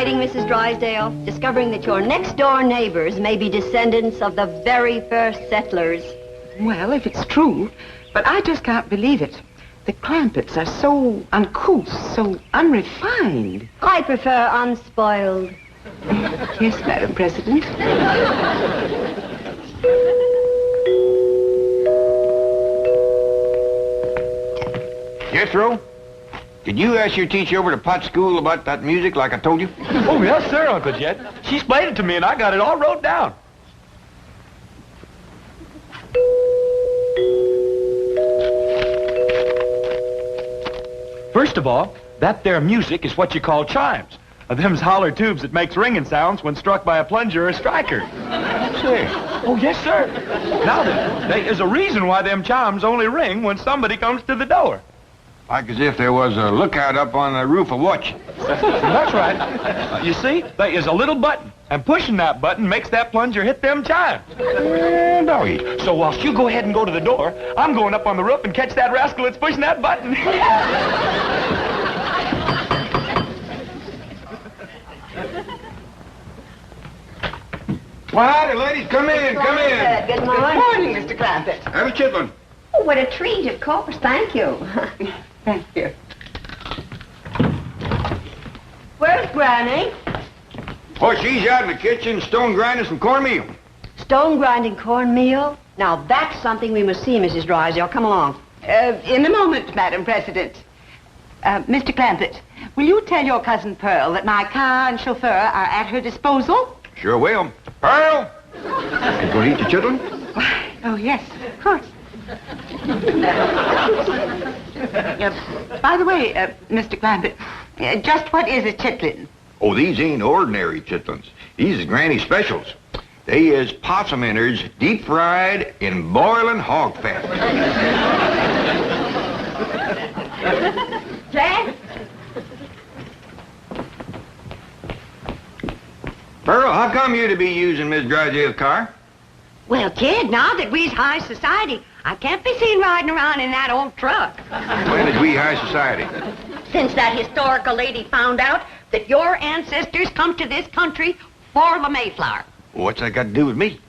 exciting, Mrs. Drysdale, discovering that your next-door neighbors may be descendants of the very first settlers. Well, if it's true, but I just can't believe it. The Clampetts are so uncouth, so unrefined. I prefer unspoiled. Yes, Madam President. Jethro, did you ask your teacher over to Pot School about that music like I told you? Oh, yes, sir, Uncle Jet. She explained it to me, and I got it all wrote down. First of all, that there music is what you call chimes. Them's holler tubes that makes ringing sounds when struck by a plunger or a striker. Say. Oh, yes, sir. Now then, there is a reason why them chimes only ring when somebody comes to the door. Like as if there was a lookout up on the roof of watch. That's right. You see, there is a little button, and pushing that button makes that plunger hit them chimes. Doggy. So whilst you go ahead and go to the door, I'm going up on the roof and catch that rascal that's pushing that button. Well, howdy, ladies. Come in, come in. Good morning. Good morning, Mr. Clampett. Have a chitlin. Oh, what a treat, of course. Thank you. Thank you. Where's Granny? Oh, she's out in the kitchen stone grinding some cornmeal. Stone grinding cornmeal? Now, that's something we must see, Mrs. Drysdale. Come along. In a moment, Madam President. Mr. Clampett, will you tell your cousin Pearl that my car and chauffeur are at her disposal? Sure will. Pearl! You gonna eat the chitlin? Oh, yes, of course. By the way, Mr. Clampett, just what is a chitlin? Oh, these ain't ordinary chitlins. These is Granny specials. They is possum innards deep fried in boiling hog fat. Jack? Pearl, how come you to be using Miss Drysdale's car? Well, kid, now that we's high society, I can't be seen riding around in that old truck. When is we high society? Since that historical lady found out that your ancestors come to this country for the Mayflower. What's that got to do with me?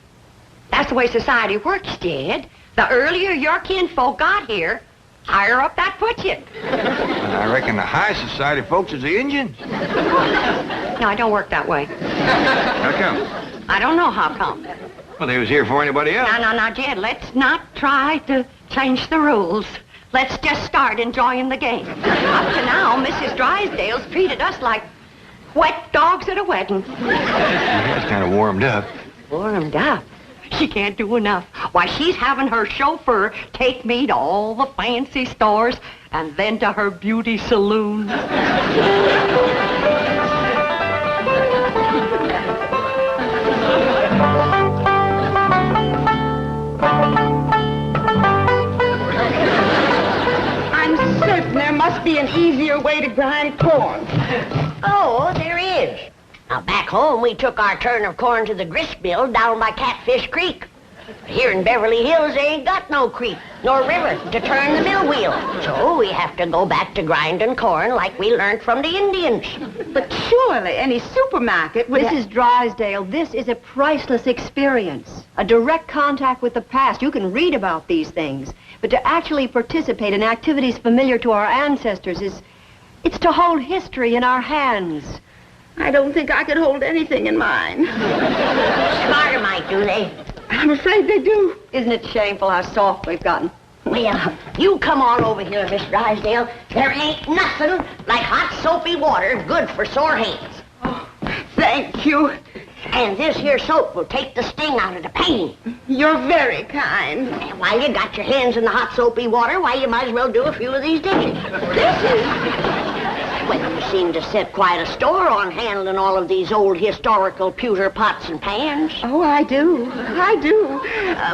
That's the way society works, Jed. The earlier your kinfolk got here, higher up that puts you. And I reckon the high society folks is the Indians. No, it don't work that way. How come? I don't know how come. Well, they was here for anybody else. Now, Jed, let's not try to change the rules. Let's just start enjoying the game. Up to now, Mrs. Drysdale's treated us like wet dogs at a wedding. That's kind of warmed up. Warmed up? She can't do enough. Why, she's having her chauffeur take me to all the fancy stores and then to her beauty saloon. I'm certain there must be an easier way to grind corn. Oh, there is. Now, back home, we took our turn of corn to the grist mill down by Catfish Creek. Here in Beverly Hills, they ain't got no creek nor river to turn the mill wheel. So we have to go back to grinding corn like we learned from the Indians. But surely any supermarket would... Mrs. Drysdale, this is a priceless experience. A direct contact with the past. You can read about these things. But to actually participate in activities familiar to our ancestors it's to hold history in our hands. I don't think I could hold anything in mine. Smarter might, do they? I'm afraid they do. Isn't it shameful how soft we've gotten? Well, you come on over here, Miss Drysdale. There ain't nothing like hot soapy water good for sore hands. Oh, thank you. And this here soap will take the sting out of the pain. You're very kind. And while you got your hands in the hot soapy water, why, you might as well do a few of these dishes. Dishes? Well, you seem to set quite a store on handling all of these old historical pewter pots and pans. Oh, I do. I do.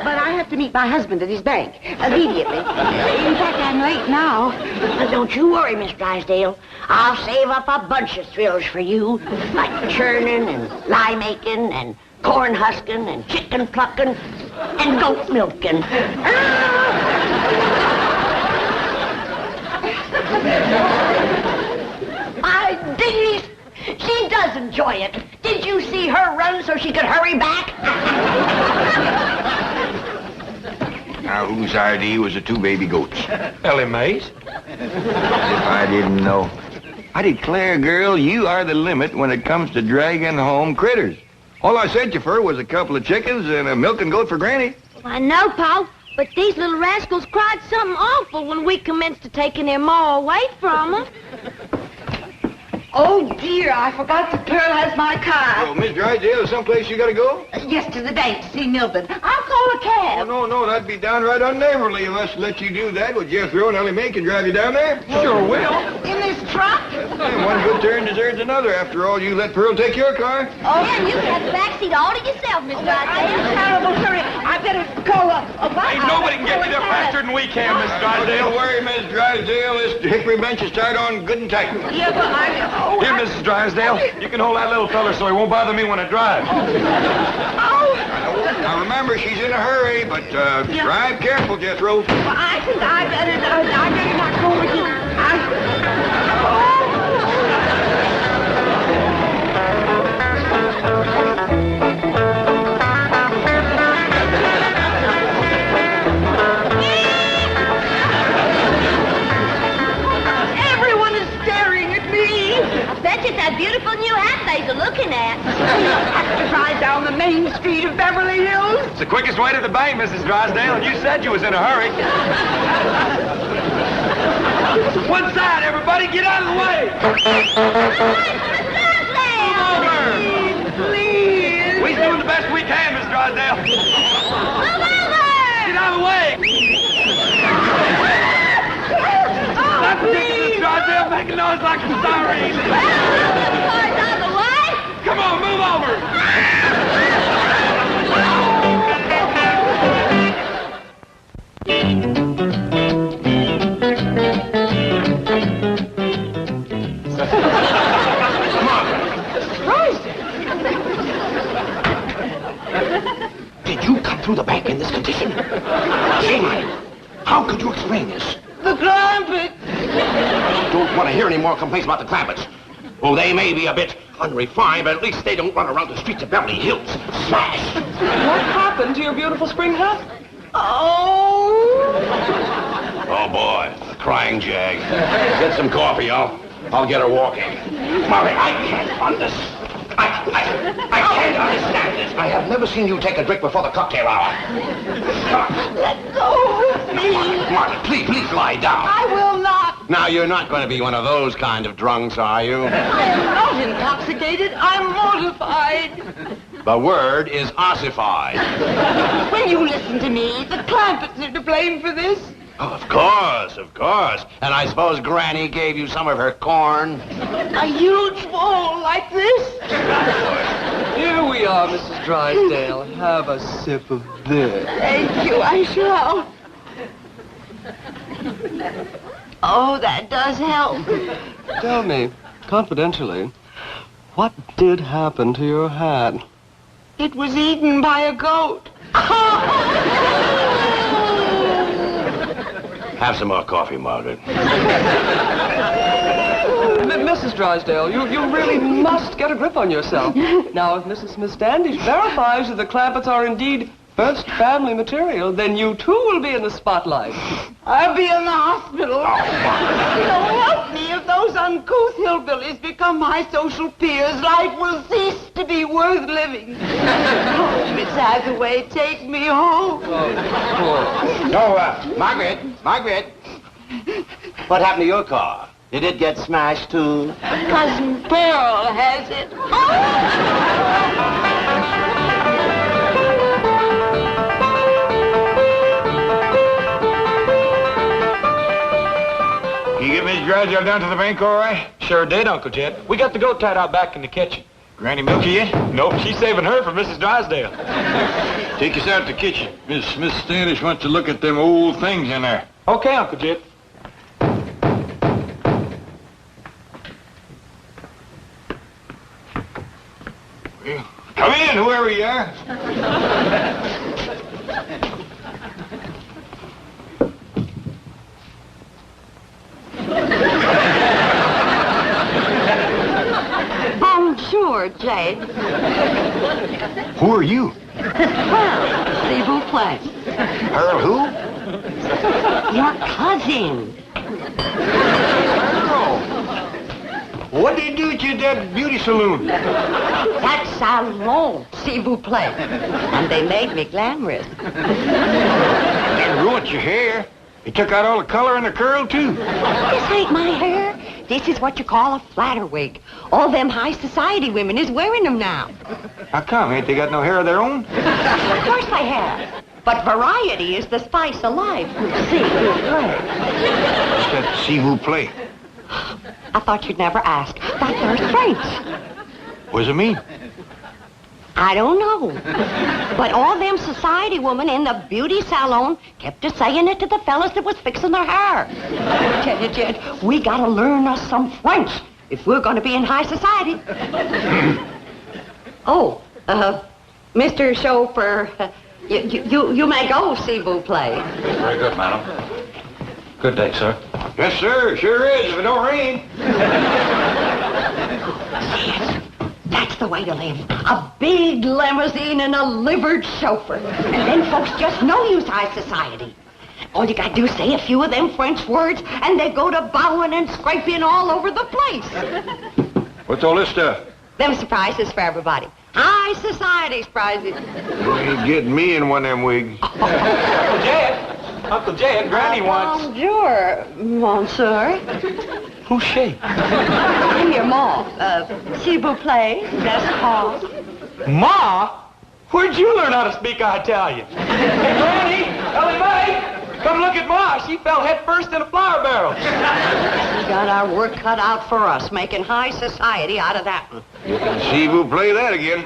But I have to meet my husband at his bank immediately. In fact, I'm late now. Well, don't you worry, Miss Drysdale. I'll save up a bunch of thrills for you, like churning and lye making and corn husking and chicken plucking and goat milking. My diggity, she He does enjoy it. Did you see her run so she could hurry back? Now, whose idea was the 2 baby goats? Ellie Mae's. If I didn't know. I declare, girl, you are the limit when it comes to dragging home critters. All I sent you for was a couple of chickens and a milking goat for Granny. I know, Pa, but these little rascals cried something awful when we commenced to taking their ma away from them. Oh, dear, I forgot that Pearl has my car. Oh, Miss Drysdale, is someplace you gotta go? Yes, to the bank to see Milburn. I'll call a cab. Oh, no, that'd be downright unneighborly of us to let you do that. Would Jethro and Ellie Mae can drive you down there? Sure will. In this truck? Yeah, one good turn deserves another. After all, you let Pearl take your car. Oh, yeah, you can have the back seat all to yourself, Miss I'm in Drysdale. terrible hurry. I better call a Ain't nobody can get you there faster than we can, Miss Don't Drysdale. worry, Miss Drysdale. This hickory bench is tied on good and tight. Yeah, but Here, Mrs. Drysdale, you can hold that little feller so he won't bother me when I drive. Now, remember, she's in a hurry, but drive careful, Jethro. I think I better not go with you. Everyone is staring at me. I bet you that beautiful new hat they're looking at. I have to drive down the main street of Beverly Hills. It's the quickest way to the bank, Mrs. Drysdale, and you said you was in a hurry. One side, everybody, get out of the way. Please. We're doing the best we can, Miss Drysdale. Get out of the way. Stop sticking, Miss Drysdale, making noise like a siren. Come on, move over. Did you come through the bank in this condition? Shame on you. How could you explain this? The Clampett. I don't want to hear any more complaints about the Clampetts. Oh, they may be a bit unrefined, but at least they don't run around the streets of Beverly Hills smashed. What happened to your beautiful spring hat? Oh. Oh, boy, a crying jag. Get some coffee, I'll get her walking. Molly, I can't understand. I can't understand this. I have never seen you take a drink before the cocktail hour. Let go. Martha, please lie down. I will not. Now, you're not going to be one of those kind of drunks, are you? I am not intoxicated. I'm mortified. The word is ossified. When you listen to me, the Clampetts are to blame for this. Oh, of course. And I suppose Granny gave you some of her corn? A huge bowl like this. Here we are, Mrs. Drysdale. Have a sip of this. Thank you, I shall. Oh, that does help. Tell me, confidentially, what did happen to your hat? It was eaten by a goat. Have some more coffee, Margaret. Mrs. Drysdale, you really must get a grip on yourself. Now, if Mrs. Miss Standish verifies that the Clampetts are indeed first family material, then you too will be in the spotlight. I'll be in the hospital. So help me, if those uncouth hillbillies become my social peers, life will cease to be worth living. Oh, Miss Hathaway, take me home. Oh, Margaret. What happened to your car? Did it get smashed, too? Cousin Pearl has it. Can you get Miss Drysdale down to the bank all right? Sure did, Uncle Jed. We got the goat tied out back in the kitchen. Granny Milky yet? Nope, she's saving her for Mrs. Drysdale. Take us out to the kitchen. Miss Standish wants to look at them old things in there. Okay, Uncle Jed. Well, come in, whoever you are. sure, Jade. Who are you? Well, s'il vous plaît. Pearl who? Your cousin. What did you do at that beauty saloon? That salon, s'il vous plaît. And they made me glamorous. They ruined your hair. They took out all the color in the curl, too. This ain't my hair. This is what you call a flatter wig. All them high society women is wearing them now. How come? Ain't they got no hair of their own? Of course they have. But variety is the spice of life. S'il vous plaît. What's that s'il vous plaît? I thought you'd never ask. That there's French. What does it mean? I don't know. But all them society women in the beauty salon kept saying it to the fellas that was fixing their hair. I tell you, Jed, we gotta learn us some French if we're gonna be in high society. Mr. Chauffeur, you may go, s'il vous plaît. Very good, madam. Good day, sir. Yes, sir. Sure is, if it don't rain. That's the way to live. A big limousine and a livered chauffeur. And then folks just know you's high society. All you gotta do is say a few of them French words, and they go to bowing and scraping all over the place. What's all this stuff? Them surprises for everybody. High society surprises. You ain't getting me in one of them wigs. Uncle Jed, Granny wants... Bonjour, monsieur. Who's she? I'm your ma. S'il vous plaît, that's all. Ma? Where'd you learn how to speak Italian? Hey, Granny! Ellie Mae! Come look at Ma. She fell head first in a flour barrel. We got our work cut out for us, making high society out of that one. S'il vous plaît that again.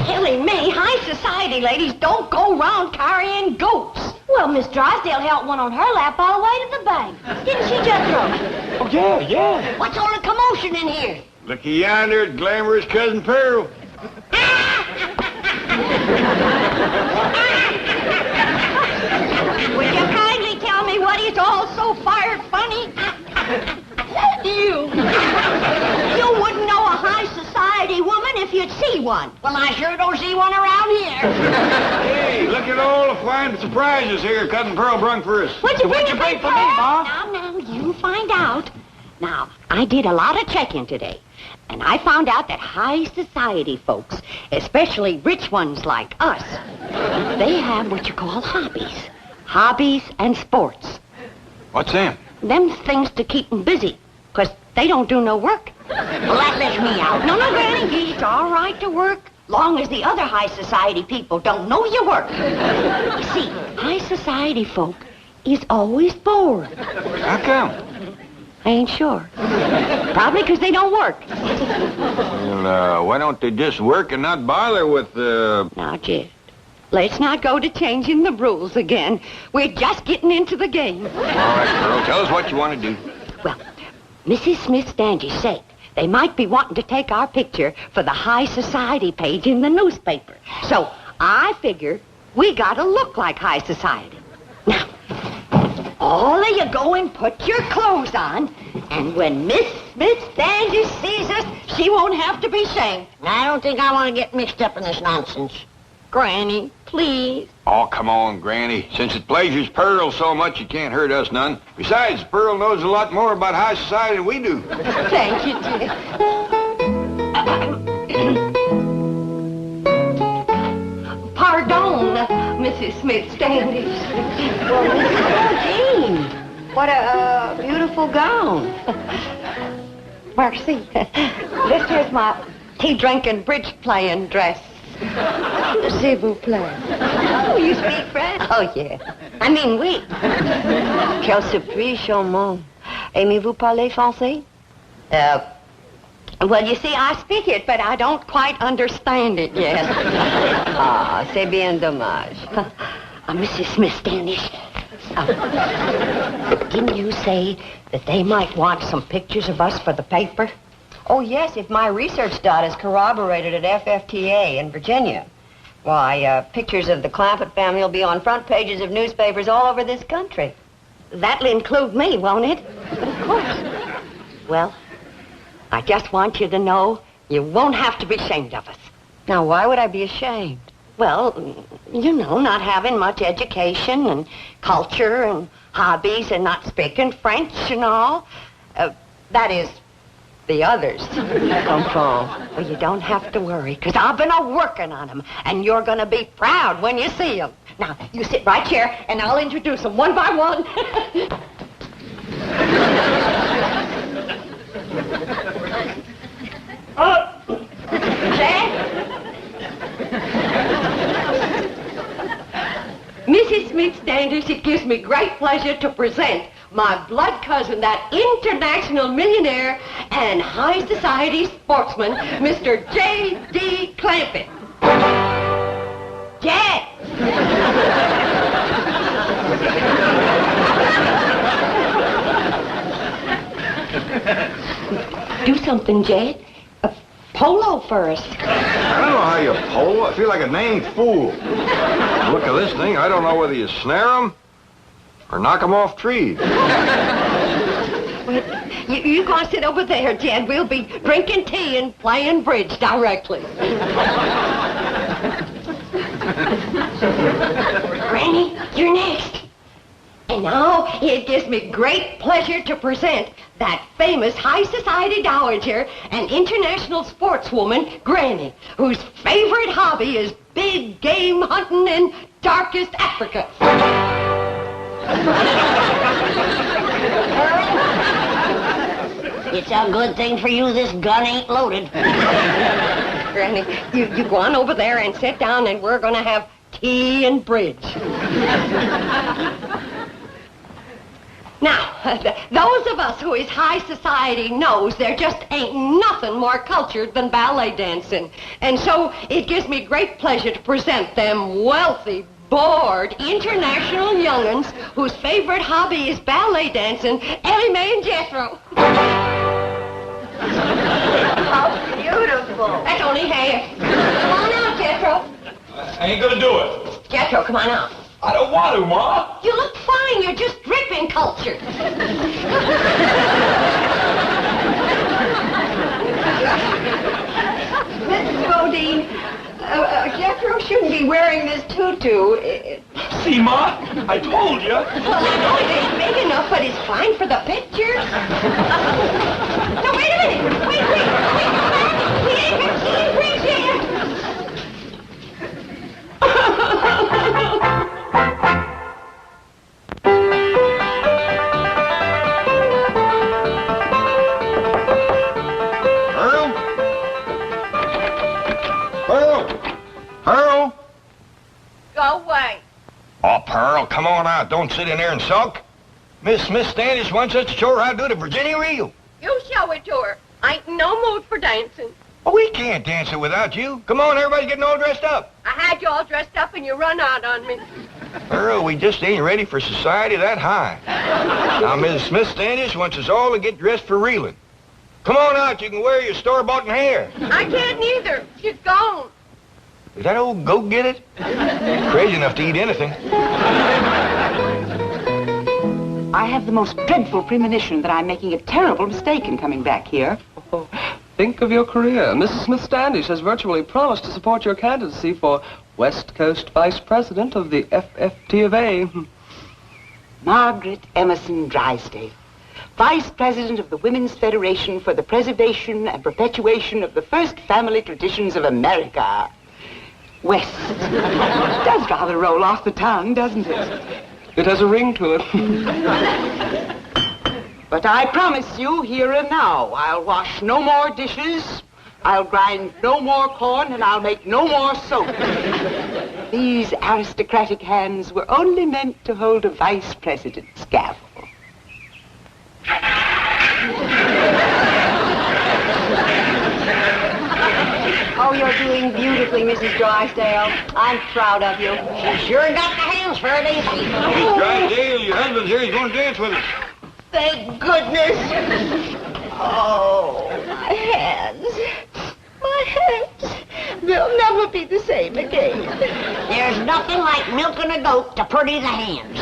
Killing me, high society ladies don't go round carrying goats. Well, Miss Drysdale held one on her lap all the way to the bank. Didn't she, Jethro? Oh, yeah. What's all the commotion in here? Looky yonder at glamorous Cousin Pearl. Would you kindly tell me what is all so fired funny? You wouldn't know a high society woman if you'd see one. Well, I sure don't see one around here. Hey, look at all the fine surprises here Cousin Pearl brung for us. What'd you bring for me, Ma? Now, you find out. Now, I did a lot of checking today, and I found out that high society folks, especially rich ones like us, they have what you call hobbies. Hobbies and sports. What's them? Them's things to keep 'em busy, 'cause they don't do no work. Well, that lets me out. No, Granny, it's all right to work, long as the other high society people don't know you work. You see, high society folk is always bored. How come? I ain't sure. Probably 'cause they don't work. Well, why don't they just work and not bother with, Now, Jed, let's not go to changing the rules again. We're just getting into the game. All right, Pearl, tell us what you want to do. Well, Mrs. Smith Standish said they might be wanting to take our picture for the high society page in the newspaper. So I figured we gotta look like high society. Now, all of you go and put your clothes on, and when Miss Smith Standish sees us, she won't have to be shamed. I don't think I want to get mixed up in this nonsense. Granny, please. Oh, come on, Granny. Since it pleasures Pearl so much, it can't hurt us none. Besides, Pearl knows a lot more about high society than we do. Thank you, dear. Pardon, Mrs. Smith Standish. Well, Miss Jean, what a beautiful gown. Mercy. This here's my tea-drinking, bridge-playing dress. S'il vous plaît. Oh, you speak French? Oh, yeah. I mean, oui. Quelle surprise, charmant. Aimez-vous parler français? Well, you see, I speak it, but I don't quite understand it yet. Ah, c'est bien dommage. Mrs. Smith Standish, didn't you say that they might want some pictures of us for the paper? Oh, yes, if my research data is corroborated at FFTA in Virginia. Why, pictures of the Clampett family will be on front pages of newspapers all over this country. That'll include me, won't it? Of course. Well, I just want you to know you won't have to be ashamed of us. Now, why would I be ashamed? Well, you know, not having much education and culture and hobbies and not speaking French and all. That is, the others. Well, you don't have to worry, because I've been working on them, and you're going to be proud when you see them. Now, you sit right here, and I'll introduce them one by one. Mrs. Smith-Standish, it gives me great pleasure to present my blood cousin, that international millionaire and high society sportsman, Mr. J.D. Clampett. Jed! Do something, Jed. A polo first. I don't know how you polo. I feel like a dang fool. Look at this thing. I don't know whether you snare them or knock them off trees. Well, you go and sit over there, Jed. We'll be drinking tea and playing bridge directly. Granny, you're next. And now it gives me great pleasure to present that famous high society dowager and international sportswoman, Granny, whose favorite hobby is big game hunting in darkest Africa. It's a good thing for you this gun ain't loaded. Granny, you go on over there and sit down, and we're going to have tea and bridge. Now, those of us who is high society knows there just ain't nothing more cultured than ballet dancing. And so it gives me great pleasure to present them wealthy, bored, international young'uns whose favorite hobby is ballet dancing, Ellie Mae and Jethro. How beautiful. That's only half. Come on out, Jethro. I ain't gonna do it. Jethro, come on out. I don't want to, Ma. You look fine. You're just dripping culture. Mrs. Bodine, Jethro shouldn't be wearing this tutu. See, Ma? I told you. Well, I know it ain't big enough, but it's fine for the pictures. No, wait a minute. Wait, come back. We ain't got tea and bridge yet. Pearl? Go away. Oh, Pearl, come on out. Don't sit in there and sulk. Miss Smith-Standish wants us to show her how to do the Virginia reel. You show it to her. I ain't in no mood for dancing. Oh, we can't dance it without you. Come on, everybody's getting all dressed up. I had you all dressed up and you run out on me. Pearl, we just ain't ready for society that high. Now, Mrs. Smith-Standish wants us all to get dressed for reeling. Come on out. You can wear your store-bought hair. I can't neither. She's gone. Is that old goat get it? Crazy enough to eat anything. I have the most dreadful premonition that I'm making a terrible mistake in coming back here. Oh, think of your career. Mrs. Smith-Standish has virtually promised to support your candidacy for West Coast Vice President of the FFT of A. Margaret Emerson Drysdale, Vice President of the Women's Federation for the Preservation and Perpetuation of the First Family Traditions of America. West. Does rather roll off the tongue, doesn't it? It has a ring to it. But I promise you, here and now, I'll wash no more dishes, I'll grind no more corn, and I'll make no more soap. These aristocratic hands were only meant to hold a vice president's gavel. Oh, you're doing beautifully, Mrs. Drysdale. I'm proud of you. She sure got the hands for it, ain't she? Miss Drysdale, your husband's here. He's going to dance with us. Thank goodness. Oh, my hands. My hands. They'll never be the same again. There's nothing like milking a goat to pretty the hands.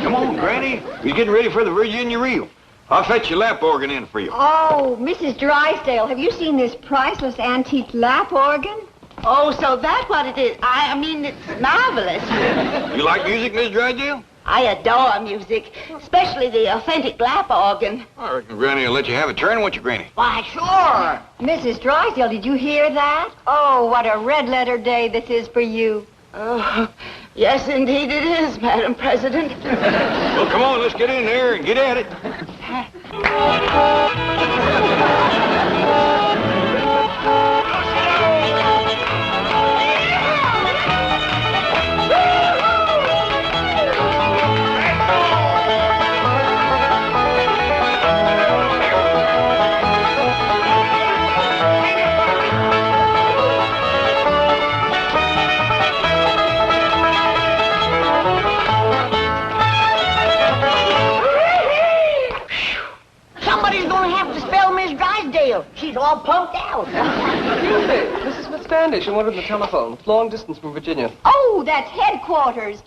Come on, Granny. You're getting ready for the Virginia reel. I'll fetch your lap organ in for you. Oh, Mrs. Drysdale, have you seen this priceless antique lap organ? Oh, so that's what it is. I mean, it's marvelous. You like music, Miss Drysdale? I adore music, especially the authentic lap organ. I reckon Granny will let you have a turn, won't you, Granny? Why, sure. Mrs. Drysdale, did you hear that? Oh, what a red letter day this is for you. Oh, yes, indeed it is, Madam President. Well, come on, let's get in there and get at it. She's all pumped out. Excuse me, Mrs. Smith Standish, and one on the telephone. It's long distance from Virginia. Oh, that's headquarters.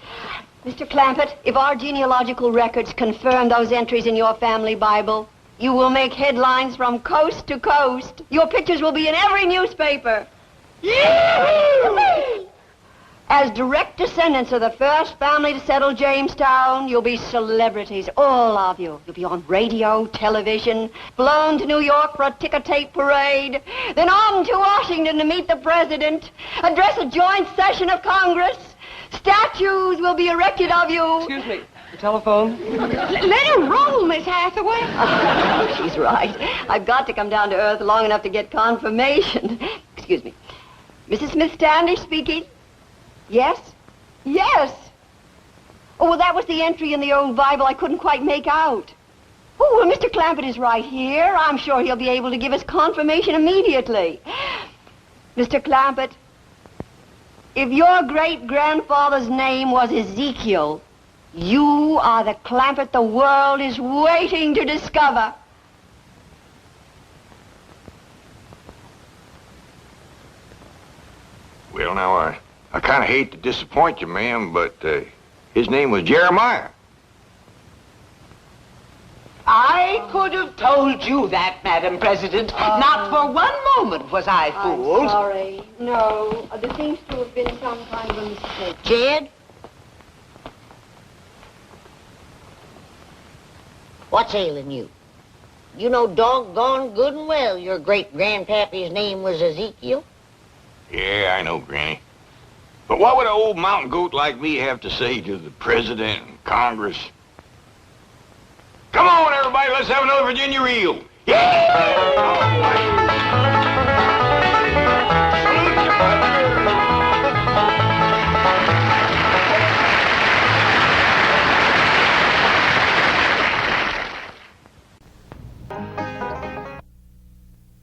Mr. Clampett, if our genealogical records confirm those entries in your family Bible, you will make headlines from coast to coast. Your pictures will be in every newspaper. Yee-hoo! As direct descendants of the first family to settle Jamestown, you'll be celebrities, all of you. You'll be on radio, television, flown to New York for a ticker-tape parade, then on to Washington to meet the president, address a joint session of Congress. Statues will be erected of you. Excuse me, the telephone. Let her roll, Miss Hathaway. Oh, she's right. I've got to come down to earth long enough to get confirmation. Excuse me. Mrs. Smith Standish speaking. Yes? Yes! Oh, well, that was the entry in the old Bible I couldn't quite make out. Oh, well, Mr. Clampett is right here. I'm sure he'll be able to give us confirmation immediately. Mr. Clampett, if your great-grandfather's name was Ezekiel, you are the Clampett the world is waiting to discover. Well, now, I kind of hate to disappoint you, ma'am, but his name was Jeremiah. I could have told you that, Madam President. Not for one moment was I fooled. I'm sorry. No, there seems to have been some kind of a mistake. Jed? What's ailing you? You know doggone good and well your great-grandpappy's name was Ezekiel. Yeah, I know, Granny. But what would an old mountain goat like me have to say to the president and Congress? Come on, everybody, let's have another Virginia reel. Yeah!